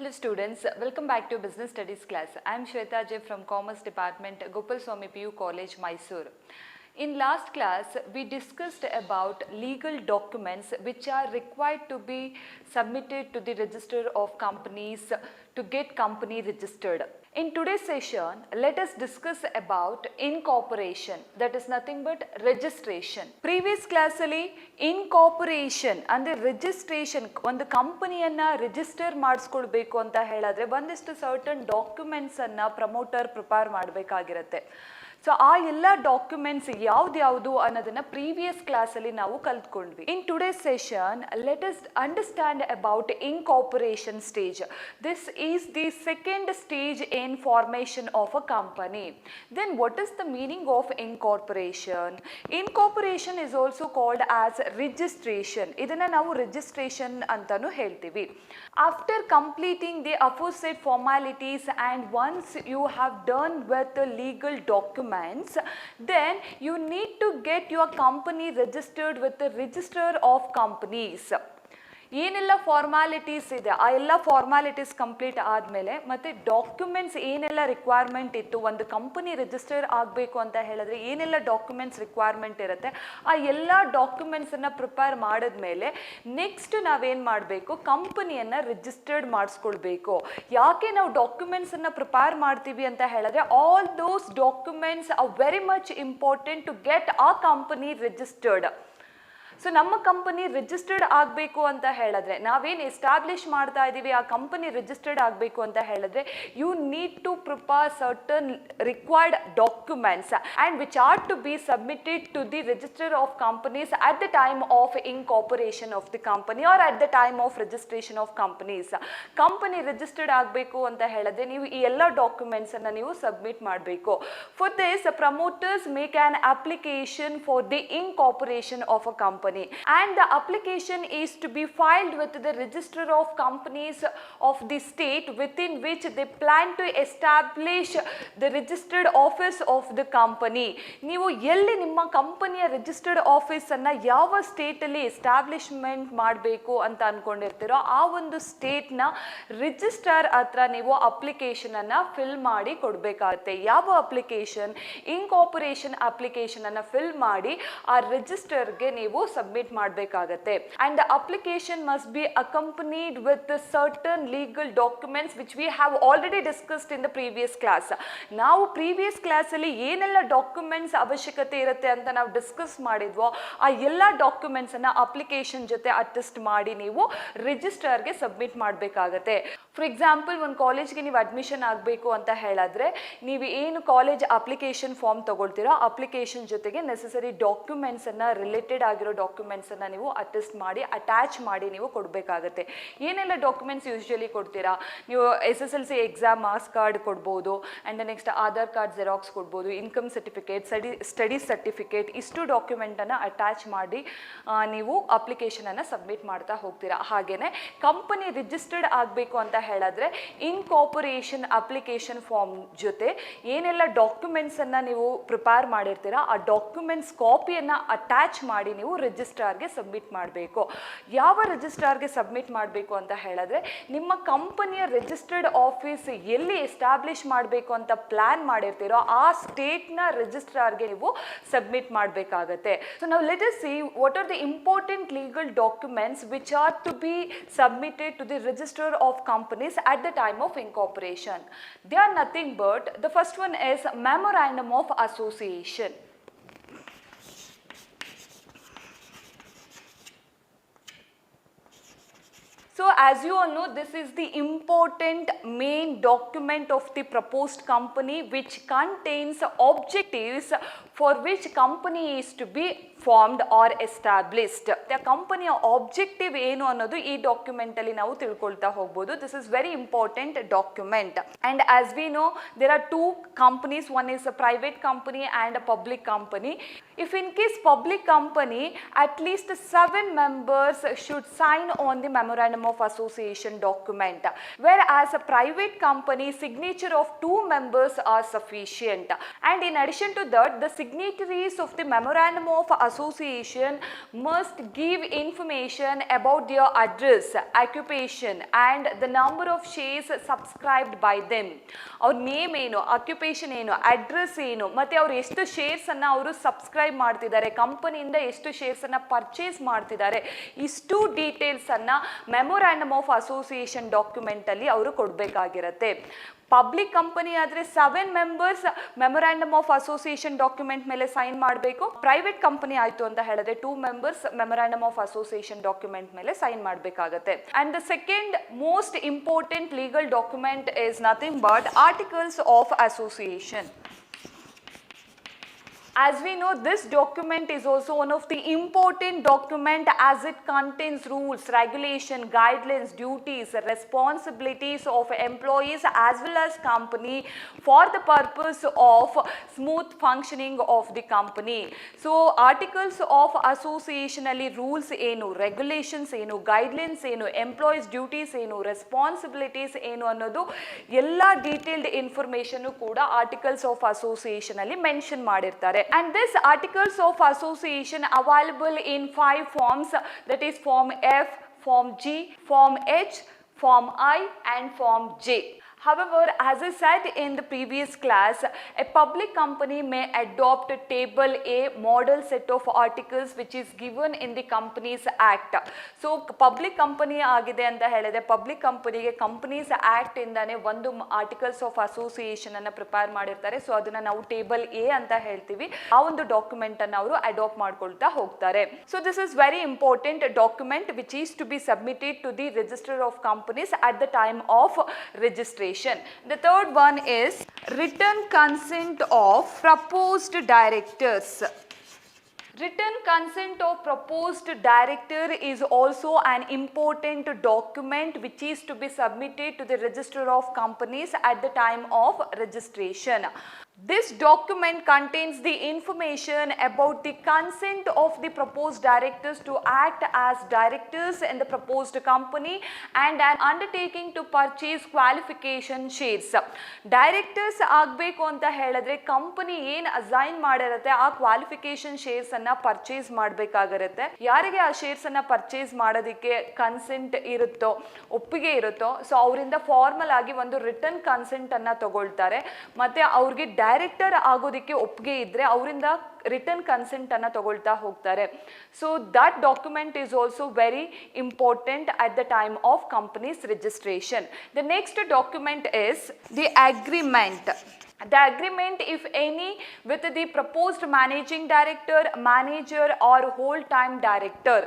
Hello students, welcome back to Business Studies class. I am Shweta J from Commerce Department, Gopal Swami PU College, Mysore. In last class, we discussed about legal documents which are required to be submitted to the register of companies to get company registered. In today's session, let us discuss about incorporation, that is nothing but registration. Previous class ಅಲ್ಲಿ incorporation ಅಂದ್ರೆ registration ಒಂದು ಕಂಪನಿಯನ್ನ register ಮಾಡಿಸ್ಕೊಳ್ಬೇಕು ಅಂತ ಹೇಳಿದ್ರೆ ಒಂದಿಷ್ಟು certain documents ಅನ್ನ promoter prepare ಮಾಡಬೇಕಾಗಿರುತ್ತೆ. So ಆ ಎಲ್ಲ ಡಾಕ್ಯುಮೆಂಟ್ಸ್ ಯಾವ್ದು ಅನ್ನೋದನ್ನ ಪ್ರೀವಿಯಸ್ ಕ್ಲಾಸ್ ಅಲ್ಲಿ ನಾವು ಕಲ್ತ್ಕೊಂಡ್ವಿ. In today's session let us understand about incorporation stage. This is the second stage in formation of a company. Then what is the meaning of incorporation? Incorporation is also called as registration. ಇದನ್ನ ನಾವು registration ಅಂತಾನು ಹೇಳ್ತೀವಿ. After completing the aforesaid formalities and once you have done with the legal documents, then you need to get your company registered with the register of companies. ಏನೆಲ್ಲ formalities ಇದೆ ಆ ಎಲ್ಲ formalities complete ಆದಮೇಲೆ ಮತ್ತು documents ಏನೆಲ್ಲ requirement ಇತ್ತು, ಒಂದು company register ಆಗಬೇಕು ಅಂತ ಹೇಳಿದ್ರೆ ಏನೆಲ್ಲ ಡಾಕ್ಯುಮೆಂಟ್ಸ್ ರಿಕ್ವೈರ್ಮೆಂಟ್ ಇರುತ್ತೆ, ಆ ಎಲ್ಲ ಡಾಕ್ಯುಮೆಂಟ್ಸನ್ನು ಪ್ರಿಪೇರ್ ಮಾಡಿದ್ಮೇಲೆ ನೆಕ್ಸ್ಟ್ ನಾವೇನು ಮಾಡಬೇಕು, ಕಂಪನಿಯನ್ನು ರಿಜಿಸ್ಟರ್ಡ್ ಮಾಡಿಸ್ಕೊಳ್ಬೇಕು. ಯಾಕೆ ನಾವು ಡಾಕ್ಯುಮೆಂಟ್ಸನ್ನು ಪ್ರಿಪೇರ್ ಮಾಡ್ತೀವಿ ಅಂತ ಹೇಳಿದ್ರೆ all those documents are very much important to get ಆ ಕಂಪನಿ ರಿಜಿಸ್ಟರ್ಡ್. ಸೊ ನಮ್ಮ ಕಂಪನಿ ರಿಜಿಸ್ಟರ್ಡ್ ಆಗಬೇಕು ಅಂತ ಹೇಳಿದ್ರೆ, ನಾವೇನು ಎಸ್ಟಾಬ್ಲಿಷ್ ಮಾಡ್ತಾ ಇದ್ದೀವಿ ಆ ಕಂಪನಿ ರಿಜಿಸ್ಟರ್ಡ್ ಆಗಬೇಕು ಅಂತ ಹೇಳಿದ್ರೆ you need to prepare certain required documents and which are to be submitted to the register of companies at the time of incorporation of the company or at the time of registration of companies. Company registered ಆಗಬೇಕು ಅಂತ ಹೇಳಿದ್ರೆ ನೀವು ಈ ಎಲ್ಲ ಡಾಕ್ಯುಮೆಂಟ್ಸನ್ನು ನೀವು submit ಮಾಡಬೇಕು. For this promoters make on application for the incorporation of a company. And the application is to be filed with the register of companies of the state within which they plan to establish the registered office of the company. ನೀವು ಎಲ್ಲಿ ನಿಮ್ಮ ಕಂಪನಿಯ registered ಆಫೀಸನ್ನು ಯಾವ ಸ್ಟೇಟಲ್ಲಿ establishment ಮಾಡಬೇಕು ಅಂತ ಅಂದ್ಕೊಂಡಿರ್ತೀರೋ ಆ ಒಂದು ಸ್ಟೇಟ್ನ register ಹತ್ರ ನೀವು ಅಪ್ಲಿಕೇಶನನ್ನು ಫಿಲ್ ಮಾಡಿ ಕೊಡಬೇಕಾಗುತ್ತೆ. ಯಾವ ಅಪ್ಲಿಕೇಶನ್? incorporation ಅಪ್ಲಿಕೇಶನನ್ನು ಫಿಲ್ ಮಾಡಿ ಆ ರಿಜಿಸ್ಟರ್ಗೆ ನೀವು ಸಬ್ಮಿಟ್ ಮಾಡಬೇಕಾಗತ್ತೆ. And the application must be accompanied with certain legal documents which we have already discussed in the previous class. ನಾವು ಪ್ರೀವಿಯಸ್ ಕ್ಲಾಸಲ್ಲಿ ಏನೆಲ್ಲ ಡಾಕ್ಯುಮೆಂಟ್ಸ್ ಅವಶ್ಯಕತೆ ಇರುತ್ತೆ ಅಂತ ನಾವು ಡಿಸ್ಕಸ್ ಮಾಡಿದ್ವೋ ಆ ಎಲ್ಲ ಡಾಕ್ಯುಮೆಂಟ್ಸನ್ನು ಅಪ್ಲಿಕೇಶನ್ ಜೊತೆ ಅಟೆಸ್ಟ್ ಮಾಡಿ ನೀವು ರಿಜಿಸ್ಟರ್ಗೆ ಸಬ್ಮಿಟ್ ಮಾಡಬೇಕಾಗತ್ತೆ. ಫಾರ್ ಎಕ್ಸಾಂಪಲ್, ಒಂದು ಕಾಲೇಜ್ಗೆ ನೀವು ಅಡ್ಮಿಷನ್ ಆಗಬೇಕು ಅಂತ ಹೇಳಿದ್ರೆ ನೀವು ಏನು ಕಾಲೇಜ್ ಅಪ್ಲಿಕೇಶನ್ ಫಾರ್ಮ್ ತಗೊಳ್ತೀರೋ ಅಪ್ಲಿಕೇಶನ್ ಜೊತೆಗೆ ನೆಸೆಸರಿ ಡಾಕ್ಯುಮೆಂಟ್ಸನ್ನು ರಿಲೇಟೆಡ್ ಆಗಿರೋ ಡಾಕ್ಯುಮೆಂಟ್ಸನ್ನು ನೀವು ಅಟೆಸ್ಟ್ ಮಾಡಿ ಅಟ್ಯಾಚ್ ಮಾಡಿ ನೀವು ಕೊಡಬೇಕಾಗತ್ತೆ. ಏನೆಲ್ಲ ಡಾಕ್ಯುಮೆಂಟ್ಸ್ ಯೂಶ್ವಲಿ ಕೊಡ್ತೀರಾ? ನೀವು SSLC ಎಕ್ಸಾಮ್ ಮಾರ್ಕ್ಸ್ ಕಾರ್ಡ್ ಕೊಡ್ಬೋದು, and next Aadhaar card xerox ಕೊಡ್ಬೋದು, ಇನ್ಕಮ್ ಸರ್ಟಿಫಿಕೇಟ್, ಸ್ಟಡಿ ಸರ್ಟಿಫಿಕೇಟ್, ಇಷ್ಟು ಡಾಕ್ಯುಮೆಂಟನ್ನು ಅಟ್ಯಾಚ್ ಮಾಡಿ ನೀವು ಅಪ್ಲಿಕೇಶನನ್ನು ಸಬ್ಮಿಟ್ ಮಾಡ್ತಾ ಹೋಗ್ತೀರಾ. ಹಾಗೆಯೇ ಕಂಪನಿ ರಿಜಿಸ್ಟರ್ಡ್ ಆಗಬೇಕು ಅಂತ ಹೇಳಿದ್ರೆ incorporation ಅಪ್ಲಿಕೇಶನ್ ಫಾರ್ಮ್ ಜೊತೆ ಏನೆಲ್ಲ ಡಾಕ್ಯುಮೆಂಟ್ಸನ್ನು ನೀವು ಪ್ರಿಪೇರ್ ಮಾಡಿರ್ತೀರಾ ಆ ಡಾಕ್ಯುಮೆಂಟ್ಸ್ ಕಾಪಿಯನ್ನು ಅಟ್ಯಾಚ್ ಮಾಡಿ ನೀವು ರಿಜಿಸ್ಟ್ರಾರ್ಗೆ ಸಬ್ಮಿಟ್ ಮಾಡಬೇಕು. ಯಾವ ರಿಜಿಸ್ಟ್ರಾರ್ಗೆ ಸಬ್ಮಿಟ್ ಮಾಡಬೇಕು ಅಂತ ಹೇಳಿದ್ರೆ ನಿಮ್ಮ ಕಂಪನಿಯ ರಿಜಿಸ್ಟರ್ಡ್ ಆಫೀಸ್ ಎಲ್ಲಿ ಎಸ್ಟಾಬ್ಲಿಷ್ ಮಾಡಬೇಕು ಅಂತ ಪ್ಲಾನ್ ಮಾಡಿರ್ತೀರೋ ಆ ಸ್ಟೇಟ್ನ ರಿಜಿಸ್ಟ್ರಾರ್ಗೆ ನೀವು ಸಬ್ಮಿಟ್ ಮಾಡಬೇಕಾಗತ್ತೆ. ಸೊ ನಾವು let us see what are the important legal documents which are to be submitted to the register of companies at the time of incorporation. They are nothing but the first one is memorandum of association. So as you all know, this is the important main document of the proposed company which contains objectives for which company is to be formed or established. The company objective ಏನು ಅನ್ನೋದು ಈ document ಅಲ್ಲಿ ನಾವು ತಿಳ್ಕೊಳ್ತಾ ಹೋಗ್ಬೋದು. This is very important document. And as we know, there are two companies. One is a private company and a public company. If in case public company, at least 7 members should sign on the memorandum of association document, whereas a private company signature of 2 members are sufficient. And in addition to that, the signatories of the memorandum of association must give information about their address, occupation and the number of shares subscribed by them. ಅವ್ರ name ಏನು, occupation ಏನು, address ಏನು, ಮತ್ತು ಅವ್ರು ಎಷ್ಟು ಶೇರ್ಸನ್ನು ಅವರು subscribe ಮಾಡ್ತಿದ್ದಾರೆ, ಕಂಪನಿಯಿಂದ ಎಷ್ಟು ಶೇರ್ಸನ್ನು ಪರ್ಚೇಸ್ ಮಾಡ್ತಿದ್ದಾರೆ, ಇಷ್ಟು ಡೀಟೇಲ್ಸನ್ನು ಮೆಮೊರಾಂಡಮ್ ಆಫ್ ಅಸೋಸಿಯೇಷನ್ ಡಾಕ್ಯುಮೆಂಟಲ್ಲಿ ಅವರು ಕೊಡಬೇಕಾಗಿರುತ್ತೆ. ಪಬ್ಲಿಕ್ ಕಂಪನಿ ಆದರೆ 7 members memorandum of association document ಮೇಲೆ ಸೈನ್ ಮಾಡಬೇಕು. ಪ್ರೈವೇಟ್ ಕಂಪನಿ ಆಯಿತು ಅಂತ ಹೇಳಿದ್ರೆ 2 members memorandum of association document ಮೇಲೆ ಸೈನ್ ಮಾಡಬೇಕಾಗತ್ತೆ. And the second most important legal document is nothing but articles of association. As we know, this document is also one of the important document as it contains rules, regulation, guidelines, duties, responsibilities of employees as well as company for the purpose of smooth functioning of the company. So articles of association ಅಲ್ಲಿ rules ಏನು, regulations ಏನು, guidelines ಏನು, employees duties ಏನು, responsibilities ಏನು ಅನ್ನೋದು ಎಲ್ಲ detailed information ಕೂಡ articles of association ಅಲ್ಲಿ ಮೆನ್ಷನ್ ಮಾಡಿರ್ತಾರೆ. And this articles of association available in 5 forms, that is form F, form G, form H, form I and form J. However, as I said in the previous class, a public company may adopt a table A model set of articles which is given in the Companies Act. So public company agide anta helide, public company ge Companies Act indane ಒಂದು articles of association ಅನ್ನು prepare ಮಾಡಿರ್ತಾರೆ. So ಅದನ್ನ ನಾವು table A ಅಂತ ಹೇಳ್ತೀವಿ. ಆ ಒಂದು document ಅನ್ನು ಅವರು ಅಡಾಪ್ಟ್ ಮಾಡ್ಕೊಳ್ತಾ ಹೋಗ್ತಾರೆ. So this is very important document which is to be submitted to the register of companies at the time of registration. The third one is written consent of proposed directors. Written consent of proposed director is also an important document which is to be submitted to the register of companies at the time of registration. This document contains the information about the consent of the proposed directors to act as directors in the proposed company and an undertaking to purchase qualification shares. Directors ಆಗಬೇಕು ಅಂತ ಹೇಳಿದ್ರೆ company ಏನು assign ಮಾಡಿರುತ್ತೆ ಆ qualification shares ಅನ್ನ purchase ಮಾಡಬೇಕಾಗಿರುತ್ತೆ. ಯಾರಿಗೆ ಆ shares ಅನ್ನ purchase ಮಾಡೋದಕ್ಕೆ ಕನ್ಸೆಂಟ್ ಇರುತ್ತೋ, ಒಪ್ಪಿಗೆ ಇರುತ್ತೋ, ಸೊ ಅವರಿಂದ ಫಾರ್ಮಲ್ ಆಗಿ ಒಂದು ರಿಟರ್ನ್ ಕನ್ಸೆಂಟ್ ಅನ್ನ ತಗೊಳ್ತಾರೆ. ಮತ್ತೆ ಅವ್ರಿಗೆ ಡೈರೆಕ್ಟರ್ ಆಗೋದಕ್ಕೆ ಒಪ್ಪಿಗೆ ಇದ್ರೆ ಅವರಿಂದ ರಿಟರ್ನ್ ಕನ್ಸೆಂಟ್ ಅನ್ನ ತಗೊಳ್ತಾ ಹೋಗ್ತಾರೆ. So that document is also very important at the time of companies registration. The next document is the agreement. The agreement, if any, with the proposed managing director, manager or whole-time director.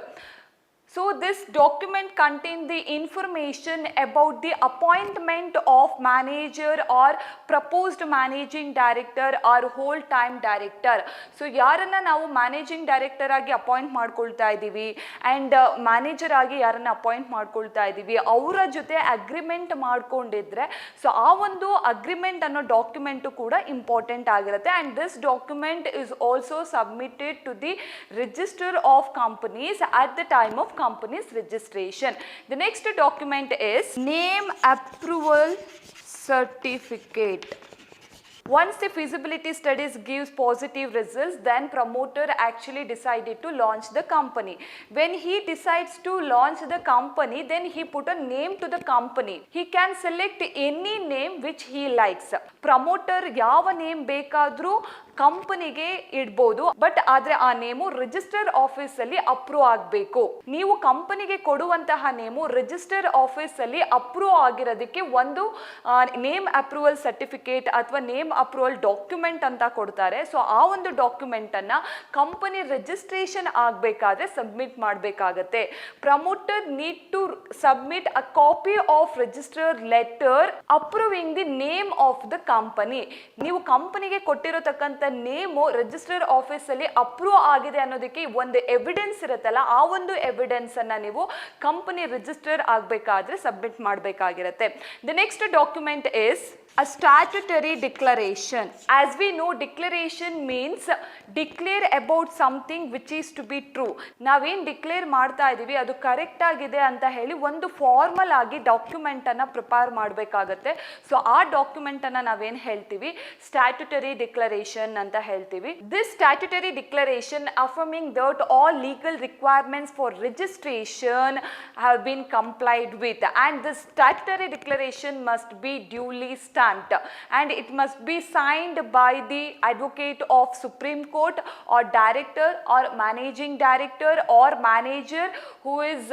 So this document contains the information about the appointment of manager or proposed managing director or whole-time director. So ಯಾರನ್ನ ನಾವು managing director ಆಗಿ appoint ಮಾಡ್ಕೊಳ್ತಾ ಇದ್ದೀವಿ and manager ಆಗಿ ಯಾರನ್ನ appoint ಮಾಡ್ಕೊಳ್ತಾ ಇದ್ದೀವಿ ಅವರ ಜೊತೆ ಅಗ್ರಿಮೆಂಟ್ ಮಾಡ್ಕೊಂಡಿದ್ರೆ ಸೊ ಆ ಒಂದು ಅಗ್ರಿಮೆಂಟ್ ಅನ್ನೋ ಡಾಕ್ಯುಮೆಂಟು ಕೂಡ ಇಂಪಾರ್ಟೆಂಟ್ ಆಗಿರುತ್ತೆ. And this document is also submitted to the register of companies at the time of company's registration. The next document is name approval certificate. Once the feasibility studies gives positive results, then promoter actually decided to launch the company. When he decides to launch the company, then he put a name to the company. He can select any name which he likes. Promoter ಯಾವ name ಬೇಕಾದರೂ ಕಂಪನಿಗೆ ಇಡ್ಬೋದು, but ಆದ್ರೆ ಆ name register office ಅಲ್ಲಿ approve ಆಗಬೇಕು. ನೀವು ಕಂಪನಿಗೆ ಕೊಡುವಂತಹ ನೇಮು ರಿಜಿಸ್ಟರ್ ಆಫೀಸ್ ಅಲ್ಲಿ ಅಪ್ರೂವ್ ಆಗಿರೋದಕ್ಕೆ ಒಂದು ನೇಮ್ ಅಪ್ರೂವಲ್ ಸರ್ಟಿಫಿಕೇಟ್ ಅಥವಾ ನೇಮ್ ಅಪ್ರೂವಲ್ ಡಾಕ್ಯುಮೆಂಟ್ ಅಂತ ಕೊಡ್ತಾರೆ. ಸೊ ಆ ಒಂದು ಡಾಕ್ಯುಮೆಂಟ್ ಅನ್ನ ಕಂಪನಿ ರಿಜಿಸ್ಟ್ರೇಷನ್ ಆಗಬೇಕಾದ್ರೆ ಸಬ್ಮಿಟ್ ಮಾಡಬೇಕಾಗತ್ತೆ. Promoter need to submit a copy of register letter approving the name of the company. ನೀವು ಕಂಪನಿಗೆ ಕೊಟ್ಟಿರತಕ್ಕಂಥ ನೇಮು ರಿಜಿಸ್ಟರ್ ಆಫೀಸ್ ಅಲ್ಲಿ ಅಪ್ರೂವ್ ಆಗಿದೆ ಅನ್ನೋದಕ್ಕೆ ಒಂದು ಎವಿಡೆನ್ಸ್ ಇರುತ್ತಲ್ಲ, ಆ ಒಂದು ಎವಿಡೆನ್ಸ್ ಅನ್ನ ನೀವು ಕಂಪನಿ ರಿಜಿಸ್ಟರ್ ಆಗಬೇಕಾದ್ರೆ ಸಬ್ಮಿಟ್ ಮಾಡಬೇಕಾಗಿರುತ್ತೆ. The next document is a statutory declaration. As we know, declaration means declare about something which is to be true. ನಾವೇನು ಡಿಕ್ಲೇರ್ ಮಾಡ್ತಾ ಇದ್ದೀವಿ ಅದು ಕರೆಕ್ಟ್ ಆಗಿದೆ ಅಂತ ಹೇಳಿ ಒಂದು ಫಾರ್ಮಲ್ ಆಗಿ ಡಾಕ್ಯುಮೆಂಟ್ ಅನ್ನ ಪ್ರಿಪೇರ್ ಮಾಡಬೇಕಾಗತ್ತೆ. ಸೊ ಆ ಡಾಕ್ಯುಮೆಂಟ್ ಅನ್ನ ನಾವೇನು ಹೇಳ್ತೀವಿ, ಸ್ಟ್ಯಾಟ್ಯುಟರಿ ಡಿಕ್ಲರೇಷನ್, ಅಂತ ಹೇಳ್ತೀವಿ. This statutory declaration affirming that all legal requirements for registration have been complied with, and this statutory declaration must be duly stamped and it must be signed by the advocate of Supreme Court or director or managing director or manager who is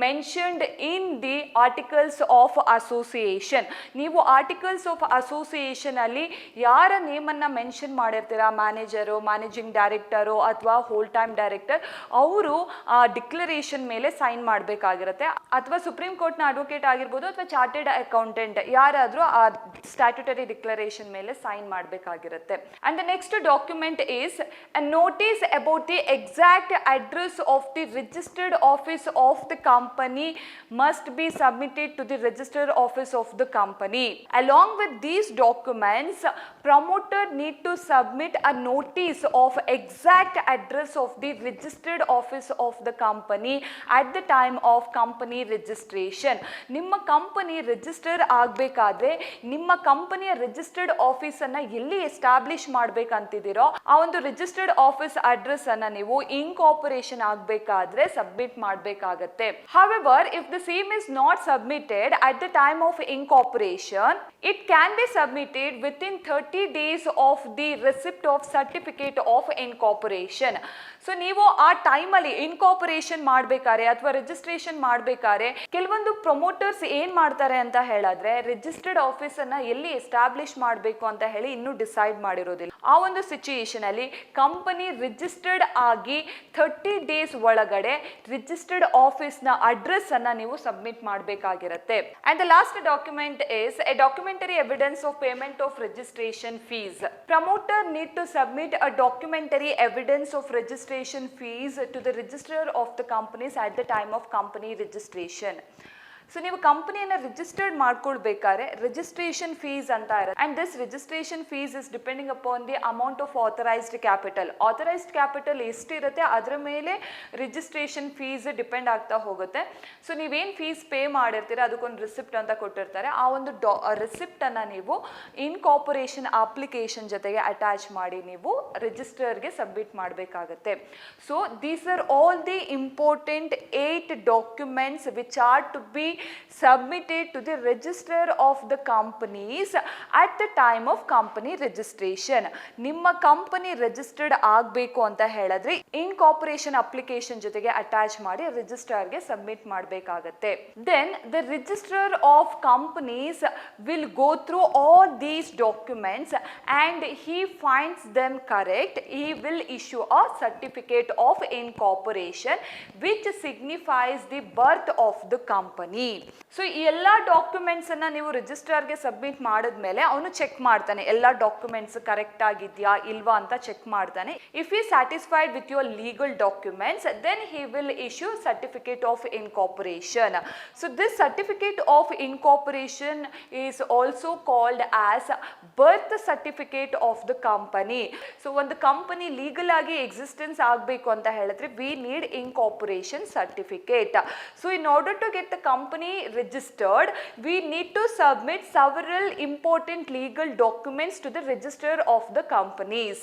mentioned in the articles of association. ನೀವು articles of association ಅಲ್ಲಿ ಯಾರ ನೇಮನ್ನು mention ಮಾಡಿರ್ತೀರಾ, manager, managing director ಅಥವಾ whole time director, ಅವರು ಆ declaration ಮೇಲೆ sign ಮಾಡಬೇಕಾಗಿರುತ್ತೆ. ಅಥವಾ supreme ಕೋರ್ಟ್ನ advocate ಆಗಿರ್ಬೋದು ಅಥವಾ ಚಾರ್ಟೆಡ್ ಅಕೌಂಟೆಂಟ್ ಯಾರಾದರೂ ಆ ಸ್ಟ್ಯಾಟ್ಯುಟರಿ ಡಿಕ್ಲರೇಷನ್ ಮೇಲೆ ಸೈನ್ ಮಾಡಬೇಕಾಗಿರುತ್ತೆ. And the next document is a notice about the exact address of the registered office of the company must be submitted to the registered office of the company. Along with these documents, promoter need to submit a notice of exact address of the registered office of the company at the time of company registration. ನಿಮ್ಮ company register ಆಗಬೇಕಾದ್ರೆ ನಿಮ್ಮ ಕಂಪನಿಯ registered office ಅನ್ನ ಎಲ್ಲಿ establish ಮಾಡಬೇಕಂತಿದ್ದೀರೋ ಆ ಒಂದು registered office address ಅನ್ನ ನೀವು ಇನ್ಕಾರ್ಪೊರೇಷನ್ ಆಗಬೇಕಾದ್ರೆ ಸಬ್ಮಿಟ್ ಮಾಡಬೇಕಾಗತ್ತೆ. However, if the same is not submitted at the time of incorporation, it can be submitted within 30 days of the receipt of certificate of incorporation. So ನೀವು ಆ ಟೈಮಲ್ಲಿ incorporation ಮಾಡಬೇಕಾದ್ರೆ ಅಥವಾ registration ಮಾಡಬೇಕಾದ್ರೆ ಕೆಲವೊಂದು ಪ್ರೊಮೋಟರ್ಸ್ ಏನು ಮಾಡ್ತಾರೆ ಅಂತ ಹೇಳಿದ್ರೆ ರಿಜಿಸ್ಟರ್ಡ್ ಆಫೀಸನ್ನು ಎಲ್ಲಿ ಎಸ್ಟಾಬ್ಲಿಷ್ ಮಾಡಬೇಕು ಅಂತ ಹೇಳಿ ಇನ್ನೂ ಡಿಸೈಡ್ ಮಾಡಿರೋದಿಲ್ಲ. ಆ ಒಂದು ಸಿಚುಯೇಷನ್ ಅಲ್ಲಿ ಕಂಪನಿ ರಿಜಿಸ್ಟರ್ಡ್ ಆಗಿ 30 ಡೇಸ್ ಒಳಗಡೆ ರಿಜಿಸ್ಟರ್ಡ್ ಆಫೀಸ್ನ ಅಡ್ರೆಸ್ ಅನ್ನ ನೀವು ಸಬ್ಮಿಟ್ ಮಾಡಬೇಕಾಗಿರುತ್ತೆ. And the last document is a documentary evidence of payment of registration fees. Promoter need to submit a documentary evidence of registration fees to the registrar of the companies at the time of company registration. So ನೀವು ಕಂಪನಿಯನ್ನು registered ಮಾಡ್ಕೊಳ್ಬೇಕಾದ್ರೆ registration fees ಅಂತ ಇರುತ್ತೆ. And this registration fees is depending upon the amount of authorised capital. Authorised capital ಎಷ್ಟಿರುತ್ತೆ ಅದರ ಮೇಲೆ registration fees depend ಆಗ್ತಾ ಹೋಗುತ್ತೆ. ಸೊ ನೀವೇನು ಫೀಸ್ ಪೇ ಮಾಡಿರ್ತೀರ ಅದಕ್ಕೊಂದು ರಿಸಿಪ್ಟ್ ಅಂತ ಕೊಟ್ಟಿರ್ತಾರೆ. ಆ ಒಂದು ರಿಸಿಪ್ಟನ್ನು ನೀವು ಇನ್ಕಾರ್ಪೊರೇಷನ್ ಅಪ್ಲಿಕೇಶನ್ ಜೊತೆಗೆ ಅಟ್ಯಾಚ್ ಮಾಡಿ ನೀವು ರಿಜಿಸ್ಟರ್ಗೆ ಸಬ್ಮಿಟ್ ಮಾಡಬೇಕಾಗತ್ತೆ. So these are all the important 8 documents which are to be submitted to the register of the companies at the time of company registration. ನಿಮ್ಮ ಕಂಪನಿ ರಿಜಿಸ್ಟರ್ಡ್ ಆಗಬೇಕು ಅಂತ ಹೇಳಿದ್ರೆ ಇನ್ಕಾರ್ಪೊರೇಷನ್ ಅಪ್ಲಿಕೇಶನ್ ಜೊತೆಗೆ ಅಟ್ಯಾಚ್ ಮಾಡಿ ರಿಜಿಸ್ಟರ್ಗೆ ಸಬ್ಮಿಟ್ ಮಾಡಬೇಕಾಗತ್ತೆ. Then the register of companies will go through all these documents and he finds them correct. He will issue a certificate of incorporation which signifies the birth of the company. So ಈ ಎಲ್ಲ documents ಅನ್ನ ನೀವು ರಿಜಿಸ್ಟರ್ಗೆ submit ಮಾಡಿದ್ಮೇಲೆ ಅವನು check ಮಾಡ್ತಾನೆ ಎಲ್ಲ documents correct ಆಗಿದೆಯಾ ಇಲ್ವಾ ಅಂತ ಚೆಕ್ ಮಾಡ್ತಾನೆ. If he satisfied with your legal documents then he will issue certificate of incorporation. So this certificate of incorporation is also called as birth certificate of the company. So ಒಂದು company legal ಆಗಿ existence ಆಗಬೇಕು ಅಂತ ಹೇಳಿದ್ರೆ we need incorporation certificate. So in order to get the company registered, we need to submit several important legal documents to the register of the companies.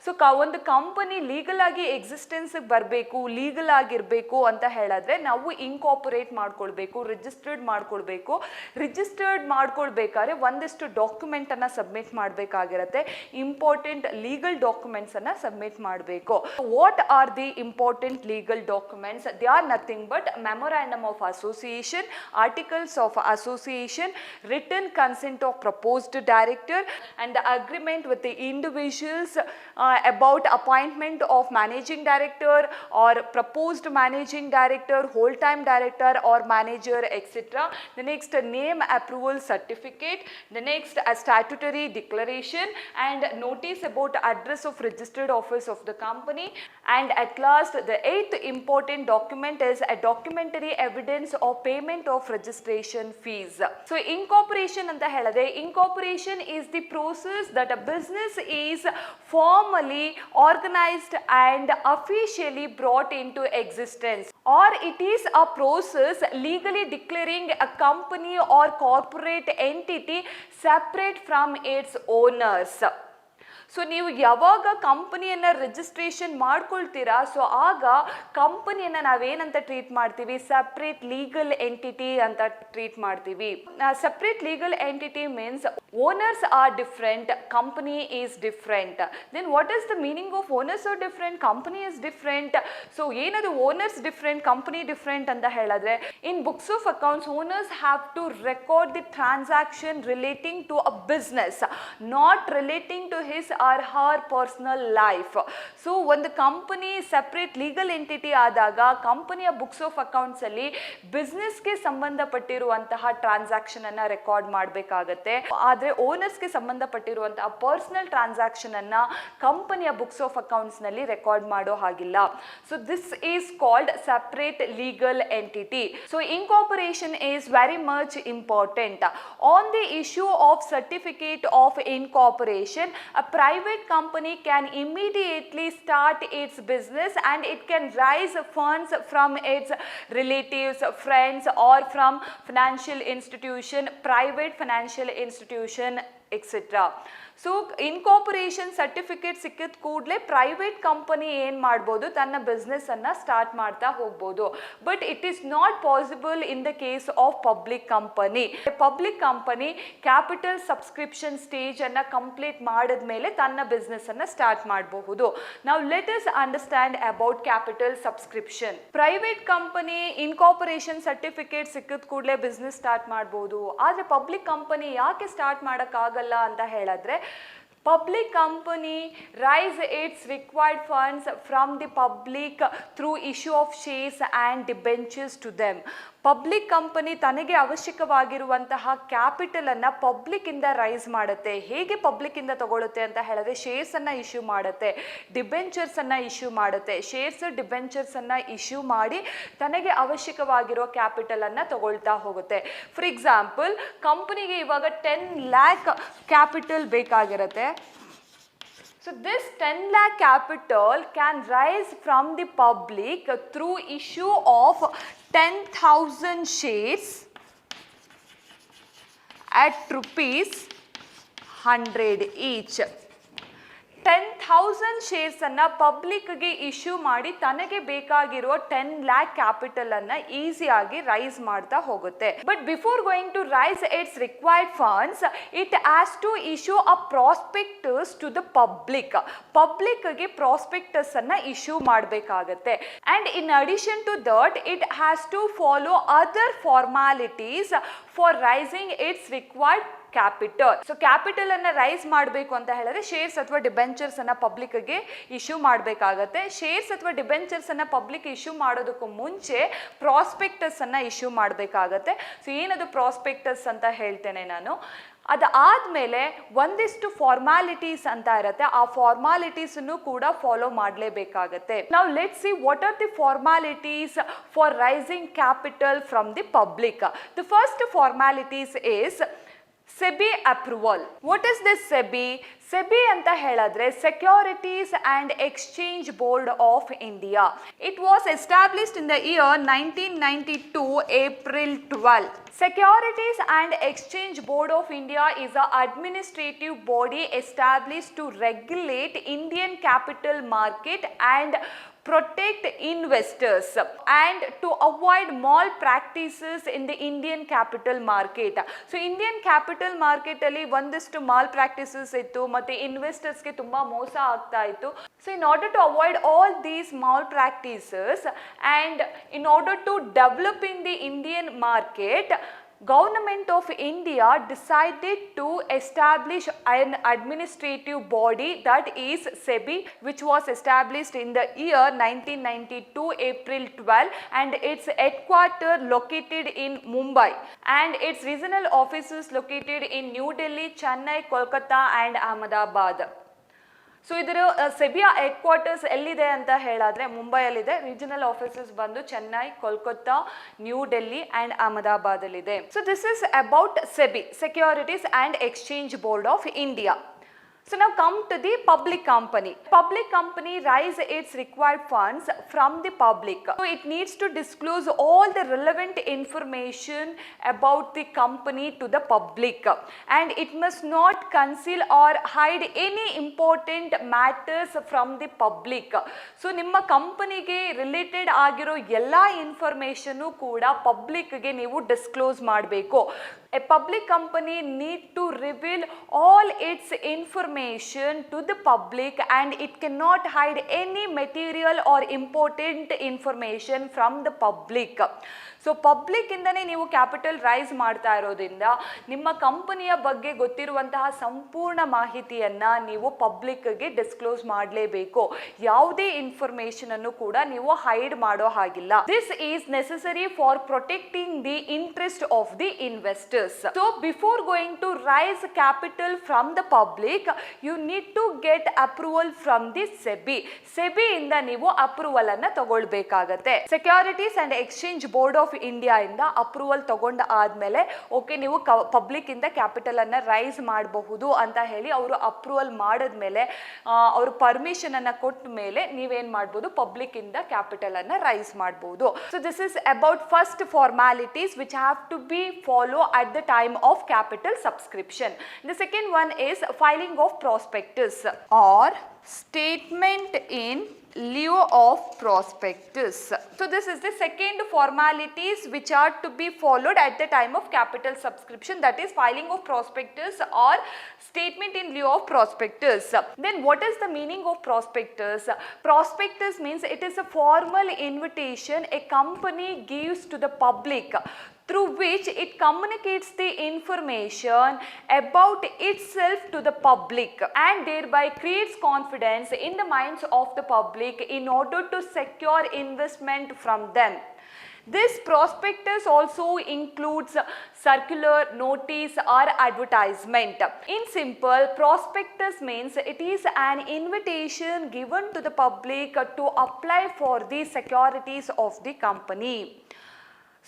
So ಒಂದು company legal ಆಗಿ existence ಬರಬೇಕು, legal ಆಗಿರಬೇಕು ಅಂತ ಹೇಳಿದ್ರೆ ನಾವು incorporate ಮಾಡ್ಕೊಳ್ಬೇಕು, registered ಮಾಡ್ಕೊಳ್ಬೇಕು. Registered ಮಾಡ್ಕೊಳ್ಬೇಕಾದ್ರೆ ಒಂದಿಷ್ಟು ಡಾಕ್ಯುಮೆಂಟ್ ಅನ್ನ ಸಬ್ಮಿಟ್ ಮಾಡಬೇಕಾಗಿರುತ್ತೆ. ಇಂಪಾರ್ಟೆಂಟ್ ಲೀಗಲ್ ಡಾಕ್ಯುಮೆಂಟ್ಸ್ ಅನ್ನ ಸಬ್ಮಿಟ್ ಮಾಡಬೇಕು. What are the important legal documents? They are nothing but memorandum of association, articles of association, written consent of proposed director, and the agreement with the individuals about appointment of managing director or proposed managing director, whole time director or manager, etc. The next, name approval certificate. The next, a statutory declaration and notice about address of registered office of the company. And at last, the 8th important document is a documentary evidence of payment of registration fees. So incorporation anta helade, incorporation is the process that a business is formally organized and officially brought into existence, or it is a process legally declaring a company or corporate entity separate from its owners. So ನೀವು ಯಾವಾಗ ಕಂಪನಿಯನ್ನು registration ಮಾಡ್ಕೊಳ್ತೀರಾ, so ಆಗ ಕಂಪನಿಯನ್ನು ನಾವೇನಂತ treat ಮಾಡ್ತೀವಿ, separate legal entity ಅಂತ treat ಮಾಡ್ತೀವಿ. Separate legal entity means owners are different, company is different. Then what is the meaning of owners are different, company is different? So ಏನದು ಓನರ್ಸ್ ಡಿಫ್ರೆಂಟ್, ಕಂಪನಿ ಡಿಫ್ರೆಂಟ್ ಅಂತ ಹೇಳಿದ್ರೆ, in books of accounts owners have to record the transaction relating to a business, not relating to his or her personal life. So ಒಂದು company separate legal entity ಆದಾಗ ಕಂಪನಿಯ books of accounts ಅಲ್ಲಿ ಬಿಸ್ನೆಸ್ಗೆ ಸಂಬಂಧಪಟ್ಟಿರುವಂತಹ transaction ಅನ್ನ record ಮಾಡಬೇಕಾಗತ್ತೆ. ಆದ್ರೆ ಓನರ್ಸ್ಗೆ ಸಂಬಂಧಪಟ್ಟಿರುವಂತಹ personal transaction ಅನ್ನ ಕಂಪನಿಯ books of accounts ನಲ್ಲಿ ರೆಕಾರ್ಡ್ ಮಾಡೋ ಹಾಗಿಲ್ಲ. So this is called separate legal entity. So incorporation is very much important. On the issue of certificate of incorporation, a private company can immediately start its business and it can raise funds from its relatives, friends, or from financial institution, private financial institution, etc. So incorporation certificate ಸಿಕ್ಕಿದ ಕೂಡಲೇ private company ಏನು ಮಾಡ್ಬೋದು, ತನ್ನ business ಅನ್ನ start ಮಾಡ್ತಾ ಹೋಗ್ಬೋದು. But it is not possible in the case of public company. Public company capital subscription stage ಅನ್ನ complete ಮಾಡಿದ ಮೇಲೆ ತನ್ನ ಬಿಸ್ನೆಸ್ ಅನ್ನ ಸ್ಟಾರ್ಟ್ ಮಾಡಬಹುದು. ನಾವು let us understand about capital subscription. Private company incorporation certificate ಸಿಕ್ಕಿದ ಕೂಡಲೇ ಬಿಸ್ನೆಸ್ ಸ್ಟಾರ್ಟ್ ಮಾಡಬಹುದು. ಆದ್ರೆ ಪಬ್ಲಿಕ್ ಕಂಪನಿ ಯಾಕೆ ಸ್ಟಾರ್ಟ್ ಮಾಡೋಕ್ಕಾಗಲ್ಲ ಅಂತ ಹೇಳಿದ್ರೆ, public company raise its required funds from the public through issue of shares and debentures to them. Public company ತನಗೆ ಅವಶ್ಯಕವಾಗಿರುವಂತಹ capital ಅನ್ನ ಪಬ್ಲಿಕ್ ಇಂದ ರೈಸ್ ಮಾಡುತ್ತೆ. ಹೇಗೆ ಪಬ್ಲಿಕ್ ಇಂದ ತಗೊಳುತ್ತೆ ಅಂತ ಹೇಳಿದ್ರೆ, ಶೇರ್ಸ್ ಅನ್ನ ಇಶ್ಯೂ ಮಾಡುತ್ತೆ, ಡಿಬೆಂಚರ್ಸ್ ಅನ್ನ ಇಶ್ಯೂ ಮಾಡುತ್ತೆ. ಶೇರ್ಸ್ ಡಿಬೆಂಚರ್ಸ್ ಅನ್ನ ಇಶ್ಯೂ ಮಾಡಿ ತನಗೆ ಅವಶ್ಯಕವಾಗಿರೋ ಕ್ಯಾಪಿಟಲ್ ಅನ್ನ ತಗೊಳ್ತಾ ಹೋಗುತ್ತೆ. ಫಾರ್ ಎಕ್ಸಾಂಪಲ್, ಕಂಪನಿಗೆ ಇವಾಗ 10 lakh ಕ್ಯಾಪಿಟಲ್ ಬೇಕಾಗಿರುತ್ತೆ. So this 10 lakh capital can rise from the public through issue of 10,000 shares at rupees 100 each. 10,000 shares ಅನ್ನ ಪಬ್ಲಿಕ್ಗೆ ಇಶ್ಯೂ ಮಾಡಿ ತನಗೆ ಬೇಕಾಗಿರುವ 10 lakh ಕ್ಯಾಪಿಟಲ್ ಅನ್ನ ಈಸಿಯಾಗಿ ರೈಸ್ ಮಾಡ್ತಾ ಹೋಗುತ್ತೆ. But before going to raise its required funds, it has to issue a prospectus to the public. ಪಬ್ಲಿಕ್ಗೆ ಪ್ರಾಸ್ಪೆಕ್ಟಸ್ ಅನ್ನ ಇಶ್ಯೂ ಮಾಡಬೇಕಾಗತ್ತೆ. And in addition to that, it has to follow other formalities for raising its required capital. So capital ಅನ್ನ raise ಮಾಡಬೇಕು ಅಂತ ಹೇಳಿದ್ರೆ shares ಅಥವಾ debentures ಅನ್ನ ಪಬ್ಲಿಕ್ಗೆ ಇಶ್ಯೂ ಮಾಡಬೇಕಾಗತ್ತೆ. ಶೇರ್ಸ್ ಅಥವಾ ಡಿಬೆಂಚರ್ಸ್ ಅನ್ನ ಪಬ್ಲಿಕ್ ಇಶ್ಯೂ ಮಾಡೋದಕ್ಕೂ ಮುಂಚೆ ಪ್ರಾಸ್ಪೆಕ್ಟಸ್ ಅನ್ನ ಇಶ್ಯೂ ಮಾಡಬೇಕಾಗತ್ತೆ. ಸೊ ಏನದು ಪ್ರಾಸ್ಪೆಕ್ಟಸ್ ಅಂತ ಹೇಳ್ತೇನೆ ನಾನು. ಅದಾದ್ಮೇಲೆ ಒಂದಿಷ್ಟು ಫಾರ್ಮಾಲಿಟೀಸ್ ಅಂತ ಇರುತ್ತೆ, ಆ ಫಾರ್ಮಾಲಿಟೀಸ್ ಕೂಡ ಫಾಲೋ ಮಾಡಲೇಬೇಕಾಗತ್ತೆ. ನಾವು let's see what are the formalities for raising capital from the public. The first formalities is SEBI approval. What is this SEBI? SEBI anta heladre Securities and Exchange Board of India. It was established in the year 1992 April 12. Securities and Exchange Board of India is an administrative body established to regulate Indian capital market and protect investors and to avoid malpractices in the Indian capital market. So Indian capital market ಅಲ್ಲಿ ಒಂದಿಷ್ಟು malpractices ಇತ್ತು ಮತ್ತೆ investors ಗೆ ತುಂಬಾ ಮೋಸ ಆಗ್ತಾ ಇತ್ತು. So in order to avoid all these malpractices and in order to develop in the Indian market, Government of India decided to establish an administrative body, that is SEBI, which was established in the year 1992 April 12, and its headquarters located in Mumbai and its regional offices located in New Delhi, Chennai, Kolkata and Ahmedabad. So ಇದರ ಸೆಬಿಯ head quarters ಎಲ್ಲಿದೆ ಅಂತ ಹೇಳಿದ್ರೆ ಮುಂಬೈಯಲ್ಲಿದೆ. Regional offices ಬಂದು Chennai, Kolkata, New Delhi and ಅಹಮದಾಬಾದಲ್ಲಿದೆ. So this is about SEBI, securities and exchange board of India. So now come to the public company. Public company raise its required funds from the public. So it needs to disclose all the relevant information about the company to the public, and it must not conceal or hide any important matters from the public. So ನಿಮ್ಮ ಕಂಪನಿಗೆ related ಆಗಿರೋ ಎಲ್ಲ information ಕೂಡ ಪಬ್ಲಿಕ್ಗೆ ನೀವು disclose ಮಾಡಬೇಕು. A public company need to reveal all its information to the public, and it cannot hide any material or important information from the public. So public ಇಂದನೇ ನೀವು capital rice ಮಾಡ್ತಾ ಇರೋದ್ರಿಂದ ನಿಮ್ಮ ಕಂಪನಿಯ ಬಗ್ಗೆ ಗೊತ್ತಿರುವಂತಹ ಸಂಪೂರ್ಣ ಮಾಹಿತಿಯನ್ನ ನೀವು ಪಬ್ಲಿಕ್ಗೆ ಡಿಸ್ಕ್ಲೋಸ್ ಮಾಡಲೇಬೇಕು. ಯಾವುದೇ ಇನ್ಫಾರ್ಮೇಶನ್ ಅನ್ನು ಕೂಡ ನೀವು ಹೈಡ್ ಮಾಡೋ ಹಾಗಿಲ್ಲ. This is necessary for protecting the interest of the investors. So before going to raise capital from the public, you need to get approval from the SEBI. SEBI ಇಂದ ನೀವು ಅಪ್ರೂವಲ್ ಅನ್ನ ತಗೊಳ್ಬೇಕಾಗತ್ತೆ. Securities and exchange board of India ಇಂದ approval ತಗೊಂಡ ಆದ್ಮೇಲೆ okay ನೀವು public ಇಂದ capital ಅನ್ನ ರೈಸ್ ಮಾಡಬಹುದು ಅಂತ ಹೇಳಿ ಅವರು ಅಪ್ರೂವಲ್ ಮಾಡಿದ್ಮೇಲೆ, ಅವರು ಪರ್ಮಿಷನ್ ಅನ್ನ ಕೊಟ್ಟ ಮೇಲೆ ನೀವೇನ್ ಮಾಡಬಹುದು, ಪಬ್ಲಿಕ್ ಇಂದ ಕ್ಯಾಪಿಟಲ್ ಅನ್ನ ರೈಸ್ ಮಾಡಬಹುದು. So this is about first formalities which have to be follow at the time of capital subscription. The second one is filing of prospectus or statement in lieu of prospectus. So this is the second formalities which are to be followed at the time of capital subscription, that is filing of prospectus or statement in lieu of prospectus. Then what is the meaning of prospectus? Prospectus means it is a formal invitation a company gives to the public through which it communicates the information about itself to the public and thereby creates confidence in the minds of the public in order to secure investment from them. This prospectus also includes circular, notice or advertisement. In simple, prospectus means it is an invitation given to the public to apply for the securities of the company.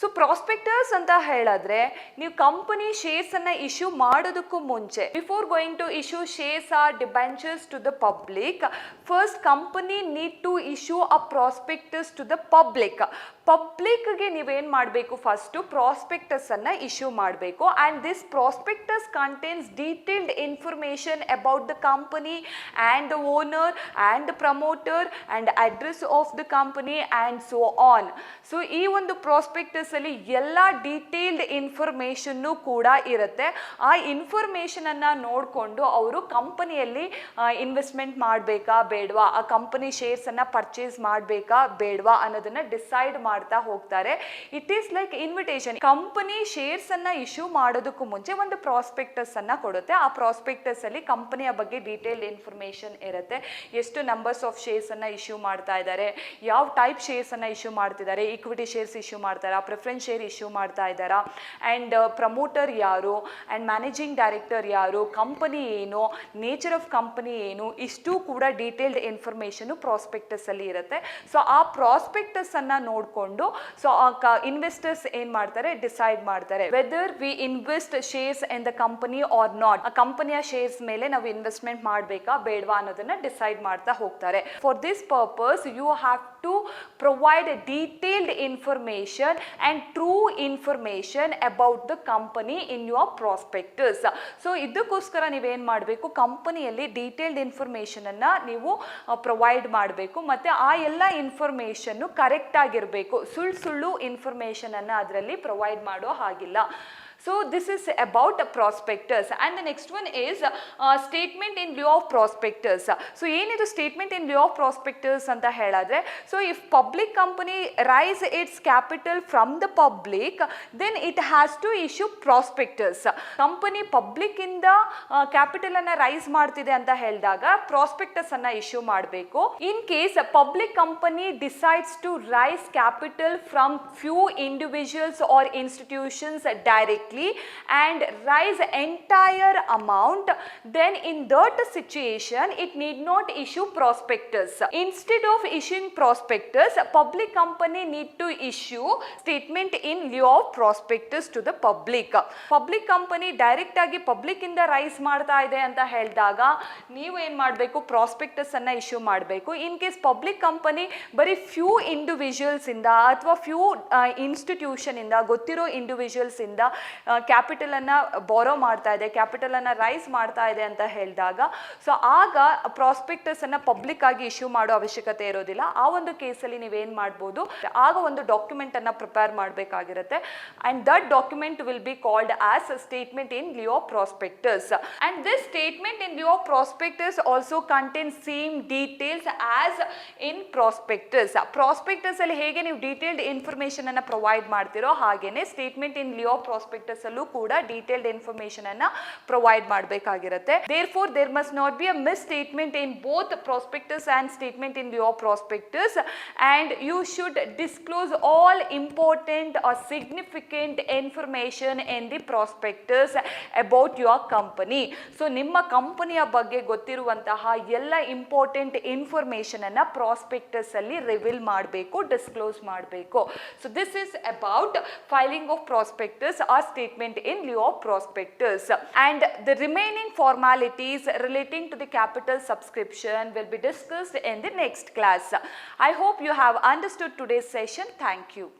So prospectus ಅಂತ ಹೇಳಿದ್ರೆ ನೀವು company shares ಅನ್ನ issue ಮಾಡೋದಕ್ಕೂ ಮುಂಚೆ, before going to issue shares or debentures to the public, first company need to issue a prospectus to the public. ಪಬ್ಲಿಕ್ಗೆ ನೀವೇನು ಮಾಡಬೇಕು, first prospectus ಅನ್ನ ಇಶ್ಯೂ ಮಾಡಬೇಕು. And this prospectus contains detailed information about the company and the owner and the promoter and address of the company and so on. So ಈ ಒಂದು prospectus ಅಲ್ಲಿ ಎಲ್ಲ detailed information ಕೂಡ ಇರುತ್ತೆ. ಆ ಇನ್ಫಾರ್ಮೇಷನ್ ಅನ್ನ ನೋಡಿಕೊಂಡು ಅವರು ಕಂಪನಿಯಲ್ಲಿ ಇನ್ವೆಸ್ಟ್ಮೆಂಟ್ ಮಾಡಬೇಕಾ ಬೇಡವಾ, ಆ ಕಂಪನಿ ಶೇರ್ಸ್ ಅನ್ನ ಪರ್ಚೇಸ್ ಮಾಡಬೇಕಾ ಬೇಡವಾ ಅನ್ನೋದನ್ನ ಡಿಸೈಡ್ ಮಾಡ್ತಾ ಹೋಗ್ತಾರೆ. It is like invitation. Company shares ಅನ್ನ ಇಶ್ಯೂ ಮಾಡೋದಕ್ಕೂ ಮುಂಚೆ ಒಂದು ಪ್ರಾಸ್ಪೆಕ್ಟಸ್ ಅನ್ನ ಕೊಡುತ್ತೆ. ಆ ಪ್ರಾಸ್ಪೆಕ್ಟಸ್ ಅಲ್ಲಿ ಕಂಪನಿಯ ಬಗ್ಗೆ ಡೀಟೇಲ್ಡ್ ಇನ್ಫಾರ್ಮೇಷನ್ ಇರುತ್ತೆ. ಎಷ್ಟು ನಂಬರ್ಸ್ ಆಫ್ ಶೇರ್ಸ್ ಅನ್ನ ಇಶ್ಯೂ ಮಾಡ್ತಾ ಇದ್ದಾರೆ, ಯಾವ ಟೈಪ್ ಶೇರ್ಸ್ ಅನ್ನ ಇಶ್ಯೂ ಮಾಡ್ತಿದ್ದಾರೆ, ಈಕ್ವಿಟಿ ಶೇರ್ಸ್ ಇಶ್ಯೂ ಮಾಡ್ತಾರಾ, ಪ್ರಿಫರೆನ್ಸ್ ಶೇರ್ ಇಶ್ಯೂ ಮಾಡ್ತಾ ಇದ್ದಾರಾ, ಆ್ಯಂಡ್ ಪ್ರಮೋಟರ್ ಯಾರು, ಆ್ಯಂಡ್ ಮ್ಯಾನೇಜಿಂಗ್ ಡೈರೆಕ್ಟರ್ ಯಾರು, ಕಂಪನಿ ಏನು, ನೇಚರ್ ಆಫ್ ಕಂಪನಿ ಏನು, ಇಷ್ಟು ಕೂಡ ಡೀಟೇಲ್ಡ್ ಇನ್ಫಾರ್ಮೇಷನ್ ಪ್ರಾಸ್ಪೆಕ್ಟಸ್ ಅಲ್ಲಿ ಇರುತ್ತೆ. ಸೊ ಆ ಪ್ರಾಸ್ಪೆಕ್ಟಸ್ ಅನ್ನ ನೋಡಿಕೊಂಡು ಸೊ ಇನ್ವೆಸ್ಟರ್ಸ್ ಏನ್ ಮಾಡ್ತಾರೆ, ಡಿಸೈಡ್ ಮಾಡ್ತಾರೆ whether we invest shares in the company or not. ಆ ಕಂಪನಿಯ ಶೇರ್ಸ್ ಮೇಲೆ ನಾವು ಇನ್ವೆಸ್ಟ್ಮೆಂಟ್ ಮಾಡಬೇಕಾ ಬೇಡವಾ ಅನ್ನೋದನ್ನ ಡಿಸೈಡ್ ಮಾಡ್ತಾ ಹೋಗ್ತಾರೆ. For this purpose you have to provide detailed information and true information about the company in your prospectus. ಸೊ ಇದಕ್ಕೋಸ್ಕರ ನೀವೇನು ಮಾಡಬೇಕು, ಕಂಪನಿಯಲ್ಲಿ ಡೀಟೇಲ್ಡ್ ಇನ್ಫಾರ್ಮೇಷನ್ ಅನ್ನ ನೀವು ಪ್ರೊವೈಡ್ ಮಾಡಬೇಕು. ಮತ್ತೆ ಆ ಎಲ್ಲ ಇನ್ಫಾರ್ಮೇಷನ್ನು ಕರೆಕ್ಟ್ ಆಗಿರಬೇಕು. ಸುಳ್ಳು ಇನ್ಫಾರ್ಮೇಷನ್ ಅನ್ನ ಅದರಲ್ಲಿ ಪ್ರೊವೈಡ್ ಮಾಡೋ ಹಾಗಿಲ್ಲ. So this is about prospectus, and the next one is statement in lieu of prospectus. So ಏನಿದು statement in lieu of prospectus ಅಂತ ಹೇಳಿದ್ರೆ, so if public company raise its capital from the public, then it has to issue prospectus. Company public ಇಂದ capital ಅನ್ನ raise ಮಾಡ್ತಿದೆ ಅಂತ ಹೇಳಿದಾಗ prospectus ಅನ್ನ issue ಮಾಡಬೇಕು. In case public company decides to raise capital from few individuals or institutions direct, directly and raise entire amount, then in that situation it need not issue prospectus. Instead of issuing prospectus, public company need to issue statement in lieu of prospectus to the public. Public company direct ಆಗಿ public ಇಂದ rice ಮಾಡ್ತಾ ಇದೆ ಅಂತ ಹೇಳಿದಾಗ ನೀವು ಏನು ಮಾಡಬೇಕು, prospectus ಅನ್ನ ಇಶ್ಯೂ ಮಾಡಬೇಕು. ಇನ್ ಕೇಸ್ ಪಬ್ಲಿಕ್ ಕಂಪನಿ ಬರೀ ಫ್ಯೂ ಇಂಡಿವಿಜುವಲ್ಸ್ ಇಂದ ಅಥವಾ ಫ್ಯೂ ಇನ್ಸ್ಟಿಟ್ಯೂಷನ್ ಇಂದ, ಗೊತ್ತಿರೋ ಇಂಡಿವಿಜುವಲ್ಸ್ ಇಂದ ಕ್ಯಾಪಿಟಲ್ ಅನ್ನ ಬಾರೋ ಮಾಡ್ತಾ ಇದೆ, ಕ್ಯಾಪಿಟಲ್ ಅನ್ನ ರೈಸ್ ಮಾಡ್ತಾ ಇದೆ ಅಂತ ಹೇಳಿದಾಗ, ಸೊ ಆಗ ಪ್ರಾಸ್ಪೆಕ್ಟಸ್ ಅನ್ನ ಪಬ್ಲಿಕ್ ಆಗಿ ಇಶ್ಯೂ ಮಾಡೋ ಅವಶ್ಯಕತೆ ಇರೋದಿಲ್ಲ. ಆ ಒಂದು ಕೇಸಲ್ಲಿ ನೀವೇನು ಮಾಡ್ಬೋದು, ಆಗ ಒಂದು ಡಾಕ್ಯುಮೆಂಟ್ ಅನ್ನ ಪ್ರಿಪೇರ್ ಮಾಡಬೇಕಾಗಿರುತ್ತೆ. And that document will be called as statement in lieu prospectus. And this statement in lieu prospectus also contain same details as in prospectus. Prospectus ಅಲ್ಲಿ ಹೇಗೆ ನೀವು ಡೀಟೇಲ್ಡ್ ಇನ್ಫಾರ್ಮೇಶನ್ ಅನ್ನ ಪ್ರೊವೈಡ್ ಮಾಡ್ತಿರೋ ಹಾಗೇನೆ ಸ್ಟೇಟ್ಮೆಂಟ್ ಇನ್ ಲಿಯೋ ಪ್ರಾಸ್ಪೆಕ್ಟಸ್ ಅಲ್ಲೂ ಕೂಡ detailed information ಅನ್ನ provide ಮಾಡಬೇಕಾಗಿರುತ್ತೆ. Therefore there must not be a misstatement in both prospectus and statement in lieu of prospectus, and you should disclose all important or significant information in the prospectus about your company. So ನಿಮ್ಮ ಕಂಪನಿಯ ಬಗ್ಗೆ ಗೊತ್ತಿರುವಂತಹ ಎಲ್ಲ important information ಅನ್ನ prospectus ಅಲ್ಲಿ reveal ಮಾಡಬೇಕು, disclose ಮಾಡಬೇಕು. So this is about filing of prospectus or statement in lieu of prospectus, and the remaining formalities relating to the capital subscription will be discussed in the next class. I hope you have understood today's session. Thank you.